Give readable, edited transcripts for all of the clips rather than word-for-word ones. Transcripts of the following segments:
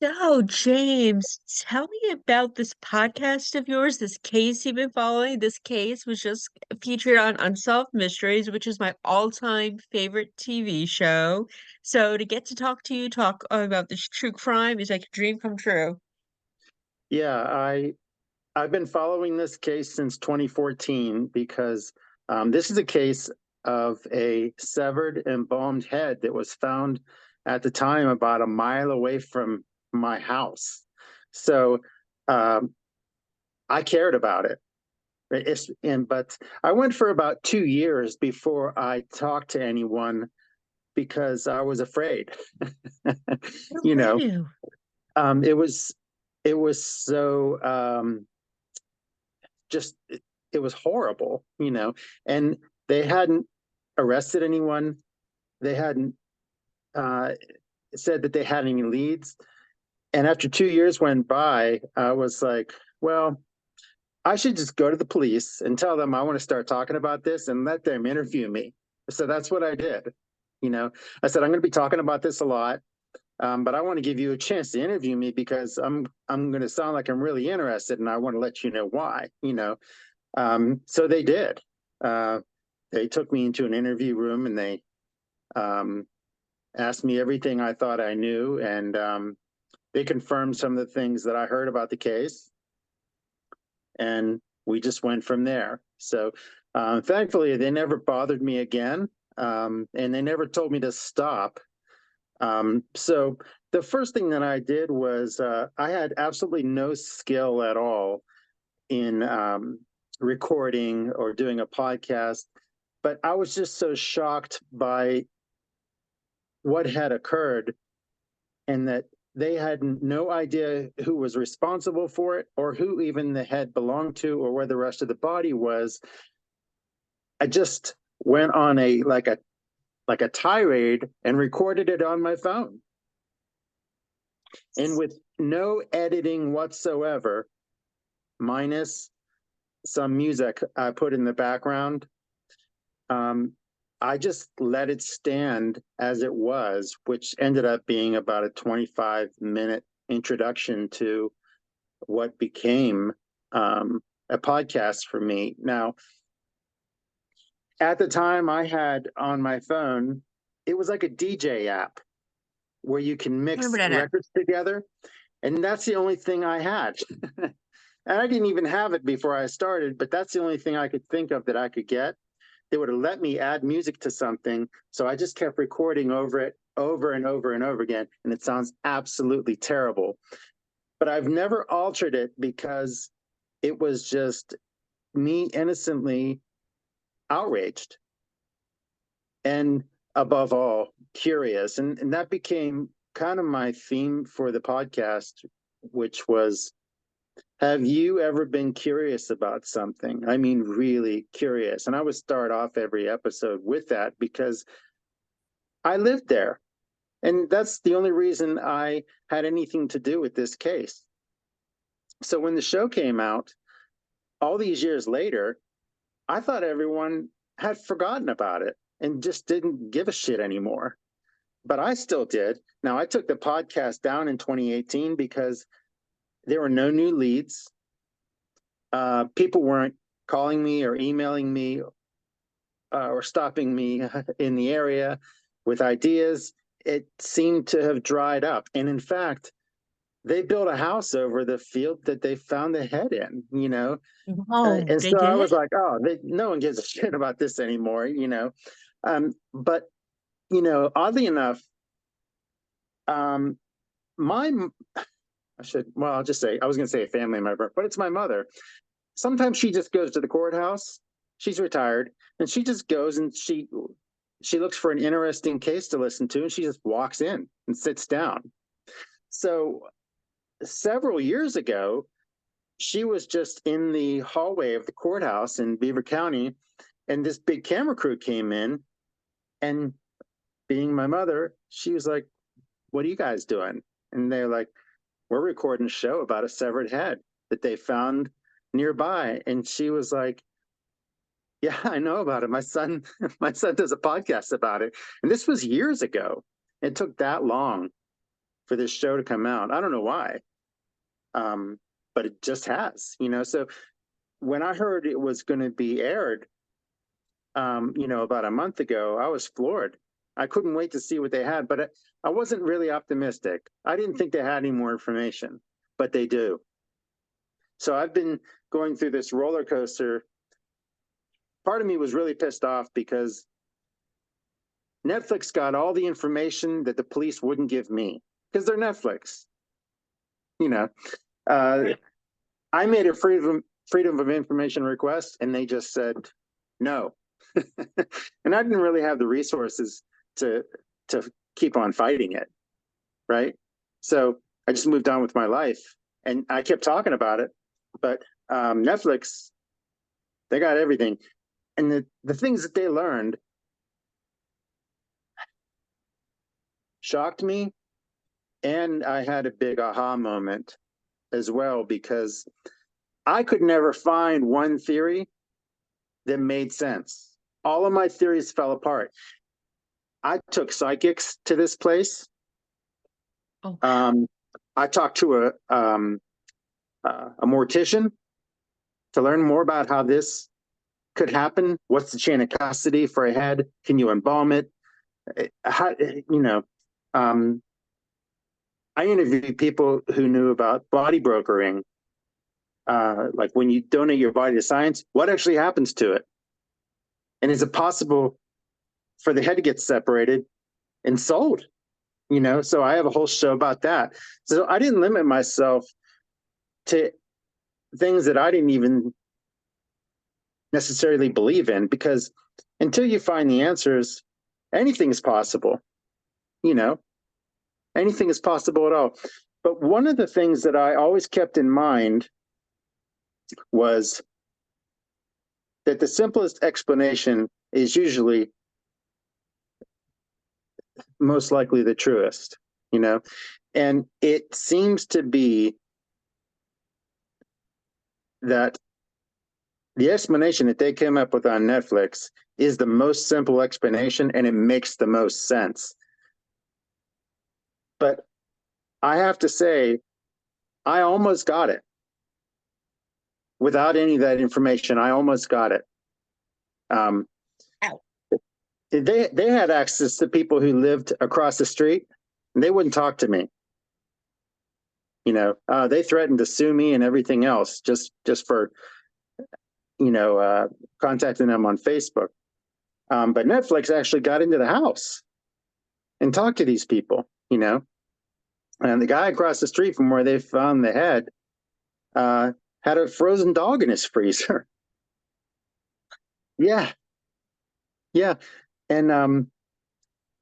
So, James, tell me about this podcast of yours, this case you've been following. This case was just featured on Unsolved Mysteries, which is my all-time favorite TV show. So, to get to talk to you, talk about this true crime is like a dream come true. Yeah, I've been following this case since 2014 because this is a case of a severed, embalmed head that was found at the time about a mile away from my house. So um, I cared about it. But I went for about 2 years before I talked to anyone because I was afraid. What you about know, you? um, it was it was so just it was horrible, and they hadn't arrested anyone. They hadn't uh, said that they had any leads. And after 2 years went by, I was like, well, I should just go to the police and tell them I want to start talking about this and let them interview me. So that's what I did. I said, I'm going to be talking about this a lot. But I want to give you a chance to interview me because I'm going to sound like I'm really interested, and I want to let you know why. So they did. Uh, they took me into an interview room and they um, asked me everything I thought I knew, and they confirmed some of the things that I heard about the case, and we just went from there. So thankfully, they never bothered me again, and they never told me to stop. So the first thing that I did was I had absolutely no skill at all in recording or doing a podcast, but I was just so shocked by what had occurred and that they had no idea who was responsible for it or who even the head belonged to or where the rest of the body was. I just went on a tirade and recorded it on my phone, and with no editing whatsoever, minus some music I put in the background. Um, I just let it stand as it was, which ended up being about a 25-minute introduction to what became a podcast for me. Now, at the time, I had on my phone, it was like a DJ app where you can Remember mix that? records together. And that's the only thing I had. And I didn't even have it before I started, but that's the only thing I could think of that I could get. They would have let me add music to something. So I just kept recording over it over and over and over again. And it sounds absolutely terrible. But I've never altered it because it was just me innocently outraged and, above all, curious. And that became kind of my theme for the podcast, which was, have you ever been curious about something? I mean, really curious. And I would start off every episode with that because I lived there. And that's the only reason I had anything to do with this case. So when the show came out, all these years later, I thought everyone had forgotten about it and just didn't give a shit anymore. But I still did. Now, I took the podcast down in 2018 because there were no new leads. People weren't calling me or emailing me or stopping me in the area with ideas. It seemed to have dried up. And in fact, they built a house over the field that they found the head in. Oh, And they so I did? was like, oh, no one gives a shit about this anymore. But, oddly enough, um, my, I'll just say, I was going to say a family member, but it's my mother. Sometimes she just goes to the courthouse. She's retired, and she just goes and she looks for an interesting case to listen to, and she just walks in and sits down. So several years ago, she was just in the hallway of the courthouse in Beaver County, and this big camera crew came in, and being my mother, she was like, "What are you guys doing?" And they're like, "We're recording a show about a severed head that they found nearby." And she was like, "Yeah, I know about it. My son, my son does a podcast about it." And this was years ago. It took that long. for this show to come out. I don't know why, but it just has, So when I heard it was going to be aired, about a month ago, I was floored. I couldn't wait to see what they had, but I wasn't really optimistic. I didn't think they had any more information, but they do. So I've been going through this roller coaster. Part of me was really pissed off because Netflix got all the information that the police wouldn't give me because they're Netflix. You know, uh, I made a freedom of information request, and they just said no. And I didn't really have the resources to to keep on fighting it, right? So I just moved on with my life, and I kept talking about it, but Netflix, they got everything, and the things that they learned shocked me, and I had a big aha moment as well because I could never find one theory that made sense. All of my theories fell apart. I took psychics to this place. Oh, Um, I talked to a mortician to learn more about how this could happen. What's the chain of custody for a head? Can you embalm it? How, you know, um, I interviewed people who knew about body brokering, like when you donate your body to science, what actually happens to it? And is it possible for the head to get separated and sold? So I have a whole show about that. So I didn't limit myself to things that I didn't even necessarily believe in because until you find the answers, anything is possible. You know, anything is possible at all. But one of the things that I always kept in mind was that the simplest explanation is usually most likely the truest, you know? And it seems to be that the explanation that they came up with on Netflix is the most simple explanation and it makes the most sense. But I have to say, I almost got it without any of that information. I almost got it. Um, ow. they had access to people who lived across the street, and they wouldn't talk to me. They threatened to sue me and everything else just for contacting them on Facebook. But Netflix actually got into the house and talked to these people. And the guy across the street from where they found the head uh, had a frozen dog in his freezer. Yeah, yeah, and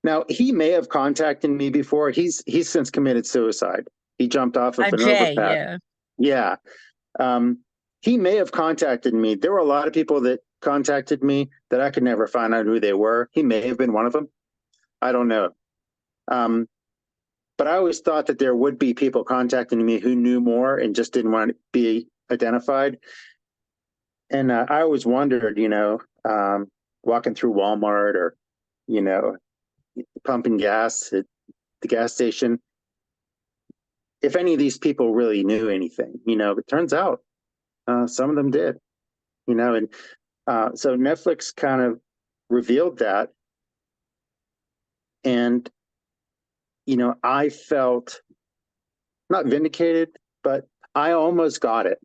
now he may have contacted me before. He's since committed suicide. He jumped off of an Jay, overpass. yeah. Yeah, um, he may have contacted me. There were a lot of people that contacted me that I could never find out who they were. He may have been one of them. I don't know. Um, but I always thought that there would be people contacting me who knew more and just didn't want to be identified. And I always wondered, walking through Walmart or, you know, pumping gas at the gas station, if any of these people really knew anything. It turns out some of them did. And so Netflix kind of revealed that, and I felt not vindicated, but I almost got it.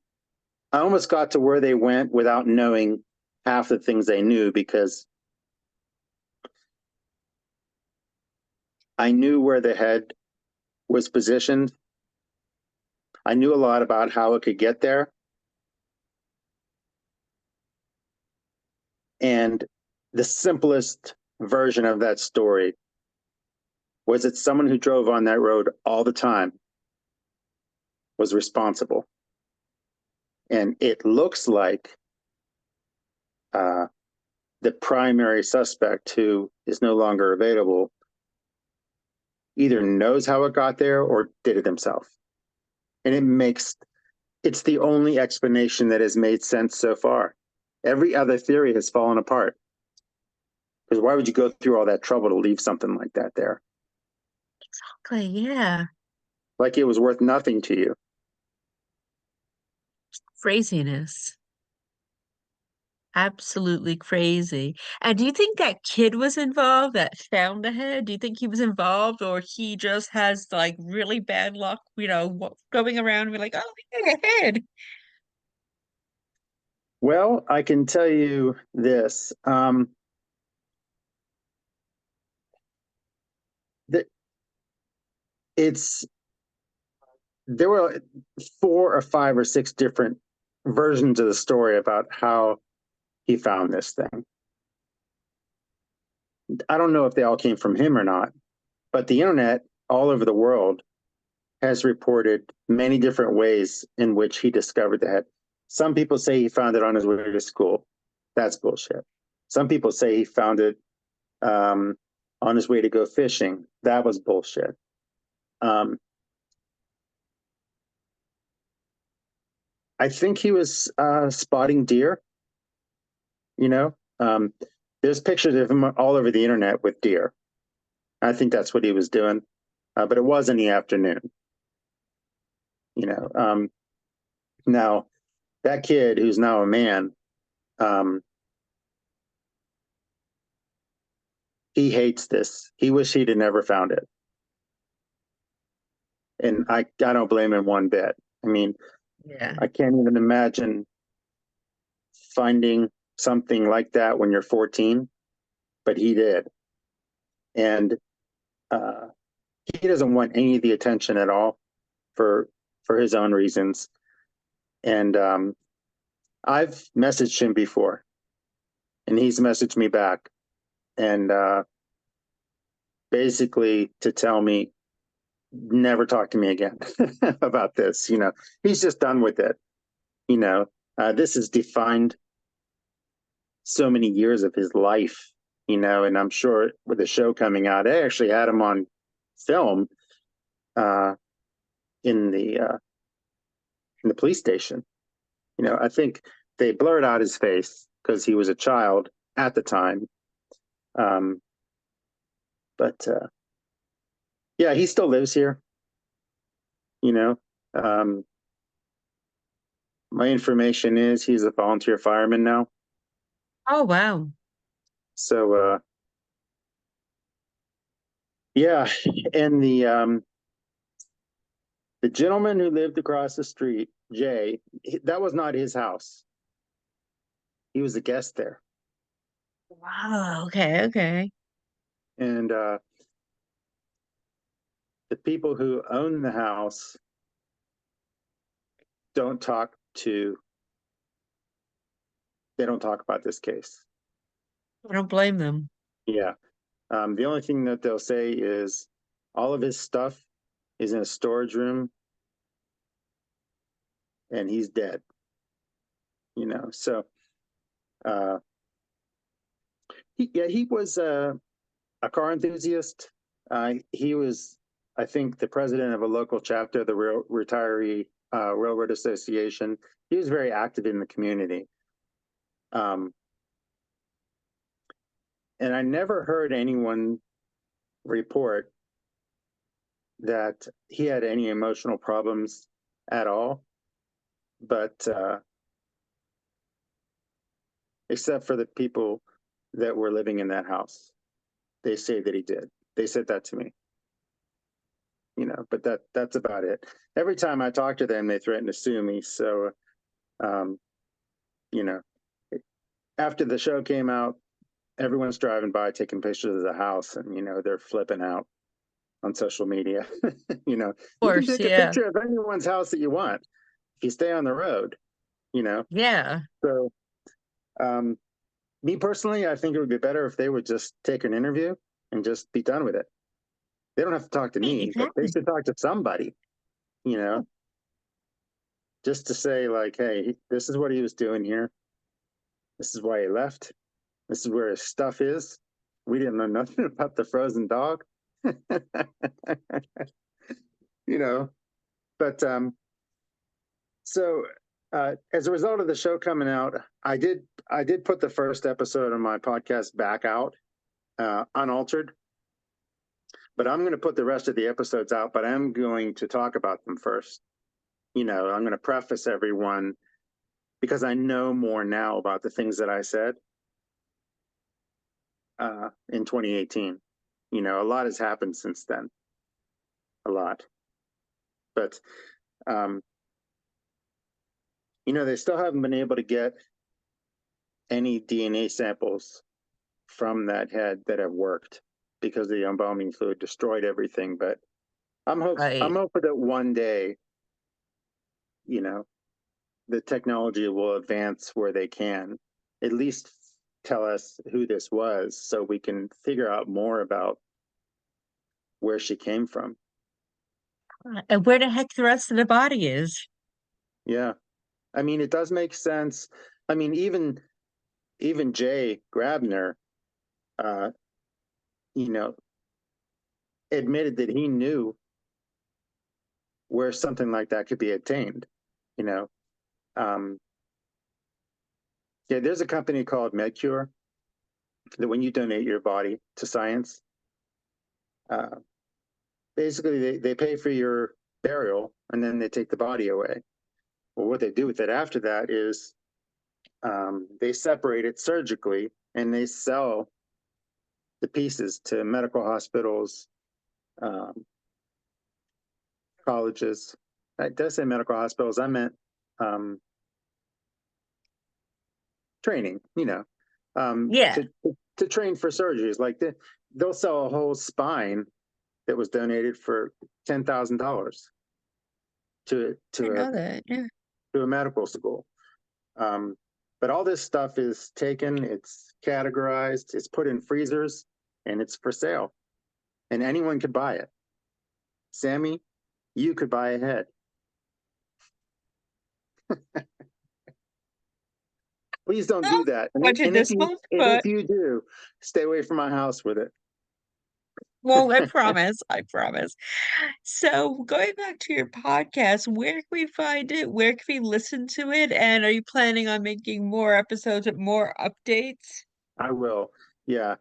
I almost got to where they went without knowing half the things they knew because I knew where the head was positioned. I knew a lot about how it could get there. And the simplest version of that story was that someone who drove on that road all the time was responsible. And it looks like uh, the primary suspect, who is no longer available, either knows how it got there or did it himself. And it's the only explanation that has made sense so far. Every other theory has fallen apart. Because why would you go through all that trouble to leave something like that there? Exactly, yeah. like it was worth nothing to you. Craziness. Absolutely crazy. And do you think that kid was involved that found the head? Do you think he was involved, or he just has like really bad luck, going around and be like, oh, yeah, a head. Well, I can tell you this. That it's there were 4 or 5 or 6 different versions of the story about how he found this thing. I don't know if they all came from him or not, but the internet all over the world has reported many different ways in which he discovered the head. Some people say he found it on his way to school. That's bullshit. Some people say he found it um, on his way to go fishing. That was bullshit. Um, I think he was spotting deer. You know, um, there's pictures of him all over the internet with deer. I think that's what he was doing, but it was in the afternoon. You know, now that kid who's now a man, um, he hates this. He wish he'd have never found it, and I don't blame him one bit. I mean, Yeah. I can't even imagine finding something like that when you're 14, but he did, and uh, he doesn't want any of the attention at all for his own reasons. And I've messaged him before, and he's messaged me back, and basically to tell me never talk to me again about this. He's just done with it. You know, this has defined so many years of his life. And I'm sure with the show coming out, I actually had him on film uh, in the police station. I think they blurred out his face because he was a child at the time. Um, but yeah, he still lives here. You know, um, my information is he's a volunteer fireman now. Oh, wow. So yeah, and the gentleman who lived across the street, Jay, that was not his house. He was a guest there, Wow. Okay. Okay. and the people who own the house don't talk to. They don't talk about this case. I don't blame them. Yeah, the only thing that they'll say is all of his stuff is in a storage room, and he's dead. So uh, he was a car enthusiast. He was, I think, the president of a local chapter of the Retiree Railroad Association. He was very active in the community. Um, and I never heard anyone report that he had any emotional problems at all, but except for the people that were living in that house. They say that he did. They said that to me. But that's about it. Every time I talk to them, they threaten to sue me. So, um, you know, after the show came out, everyone's driving by taking pictures of the house, and they're flipping out on social media. you know, Of you can course. take a Yeah. picture of anyone's house that you want if you stay on the road. You know, Yeah. so um, me personally, I think it would be better if they would just take an interview and just be done with it. They don't have to talk to Right, me, but they exactly. should talk to somebody. You know, just to say like, hey, this is what he was doing here. This is why he left. This is where his stuff is. We didn't know nothing about the frozen dog. you know, but so as a result of the show coming out, I did put the first episode of my podcast back out unaltered, but I'm going to put the rest of the episodes out, but I'm going to talk about them first. I'm going to preface everyone because I know more now about the things that I said in 2018. A lot has happened since then, a lot. But, um, they still haven't been able to get any DNA samples from that head that have worked because the embalming fluid destroyed everything. But I'm Right. hoping that one day, you know, the technology will advance where they can at least tell us who this was so we can figure out more about where she came from. And where the heck the rest of the body is. Yeah. I mean, it does make sense. I mean, even Jay Grabner, uh, you know, admitted that he knew where something like that could be obtained. You know, um, yeah, there's a company called MedCure that when you donate your body to science, uh, basically they pay for your burial and then they take the body away. Well, what they do with it after that is they separate it surgically and they sell the pieces to medical hospitals, um, colleges. I did say medical hospitals. I meant um, training. Yeah. To train for surgeries. Like they'll sell a whole spine that was donated for $10,000 to I to a know that. Yeah. to a medical school. Um, but all this stuff is taken, it's categorized, it's put in freezers, and it's for sale. And anyone could buy it. Sammy, you could buy a head. Please don't do Oh, that. And, budget and if this you month, and if but you do, stay away from my house with it. well, I promise. I promise. So, going back to your podcast, where can we find it? Where can we listen to it? And are you planning on making more episodes with more updates? I will. Yeah.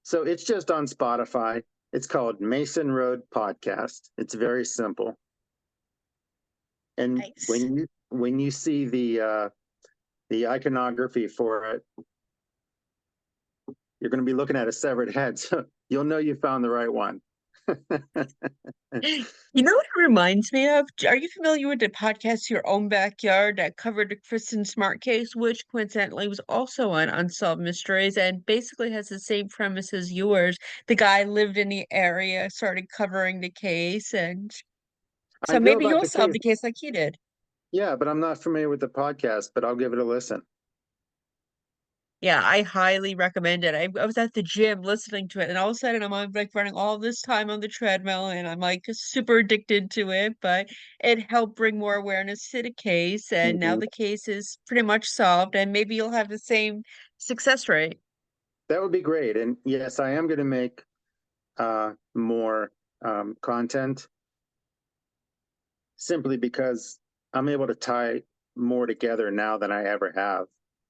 So it's just on Spotify. It's called Mason Road Podcast. It's very simple. And Nice. when you see the iconography for it, you're going to be looking at a severed head, so you'll know you found the right one. You know what it reminds me of? Are you familiar with the podcast Your Own Backyard that covered the Kristen Smart case, which coincidentally was also on Unsolved Mysteries and basically has the same premise as yours? The guy lived in the area, started covering the case, and I so know maybe about you'll the solve case. the case like he did. Yeah, but I'm not familiar with the podcast, but I'll give it a listen. Yeah, I highly recommend it. I was at the gym listening to it, and all of a sudden I'm like running all this time on the treadmill, and I'm like super addicted to it. But it helped bring more awareness to the case, and now Mhm. the case is pretty much solved, and maybe you'll have the same success rate. That would be great. And yes, I am going to make more content simply because I'm able to tie more together now than I ever have.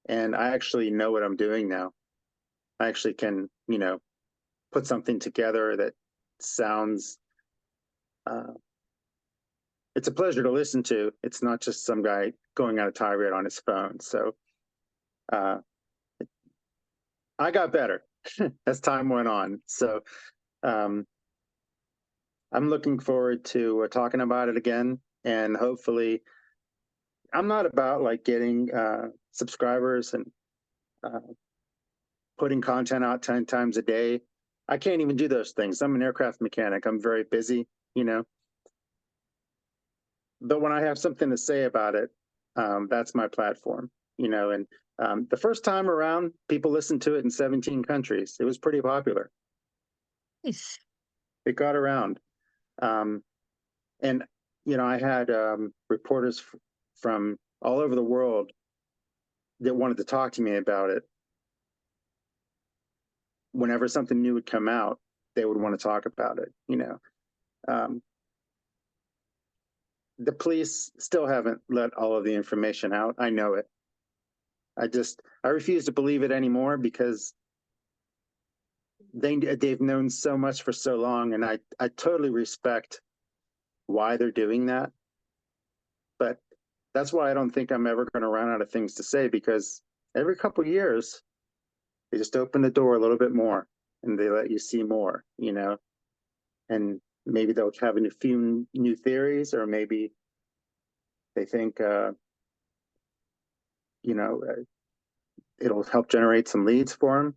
And I actually know what I'm doing now. I actually can, put something together that sounds, uh, it's a pleasure to listen to. It's not just some guy going on a tirade on his phone. So uh, I got better as time went on. So um, I'm looking forward to talking about it again. And hopefully, I'm not about like getting subscribers and uh, putting content out 10 times a day. I can't even do those things. I'm an aircraft mechanic. I'm very busy, you know. But when I have something to say about it, that's my platform, And the first time around, people listened to it in 17 countries. It was pretty popular. Nice. It got around. Um, and, I had reporters from all over the world that wanted to talk to me about it. Whenever something new would come out, they would want to talk about it. Um, the police still haven't let all of the information out. I know it. I refuse to believe it anymore because they've known so much for so long, and I totally respect why they're doing that. But that's why I don't think I'm ever going to run out of things to say, because every couple of years they just open the door a little bit more and they let you see more, and maybe they'll have a few new theories, or maybe they think, you know, it'll help generate some leads for them,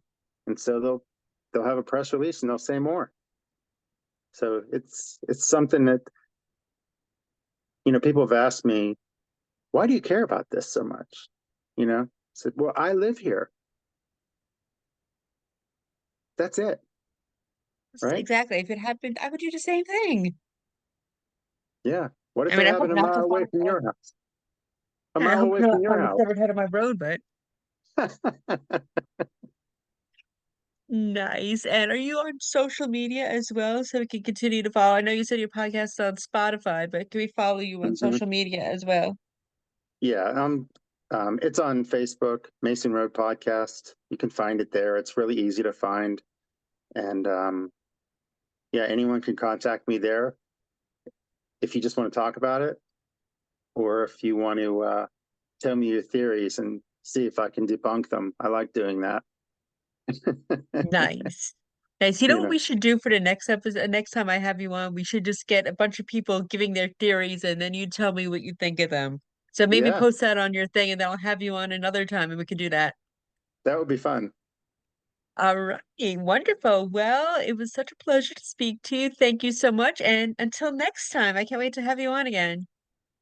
and so they'll have a press release and they'll say more. So it's something that people have asked me, why do you care about this so much? I said, well, I live here. That's it, right? Exactly. If it happened, I would do the same thing. Yeah. What I if it mean, I hope happened a not mile to away find from out. your house? A Yeah, I mile hope away from not your find the house. severed head of my road, but nice. And are you on social media as well so we can continue to follow? I know you said your podcast is on Spotify, but can we follow you on Mhm. social media as well? Yeah. It's on Facebook, Mason Road Podcast. You can find it there. It's really easy to find. And yeah, anyone can contact me there if you just want to talk about it, or if you want to tell me your theories and see if I can debunk them. I like doing that. Nice. Nice. You know you what know, we should do for the next episode, next time I have you on? We should just get a bunch of people giving their theories and then you tell me what you think of them. So maybe yeah, post that on your thing and then I'll have you on another time and we can do that. that would be fun. All right. Wonderful. Well, it was such a pleasure to speak to you. Thank you so much. And until next time, I can't wait to have you on again.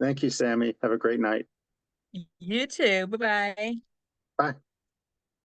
Thank you, Sammy. Have a great night. You too. Bye bye. Bye.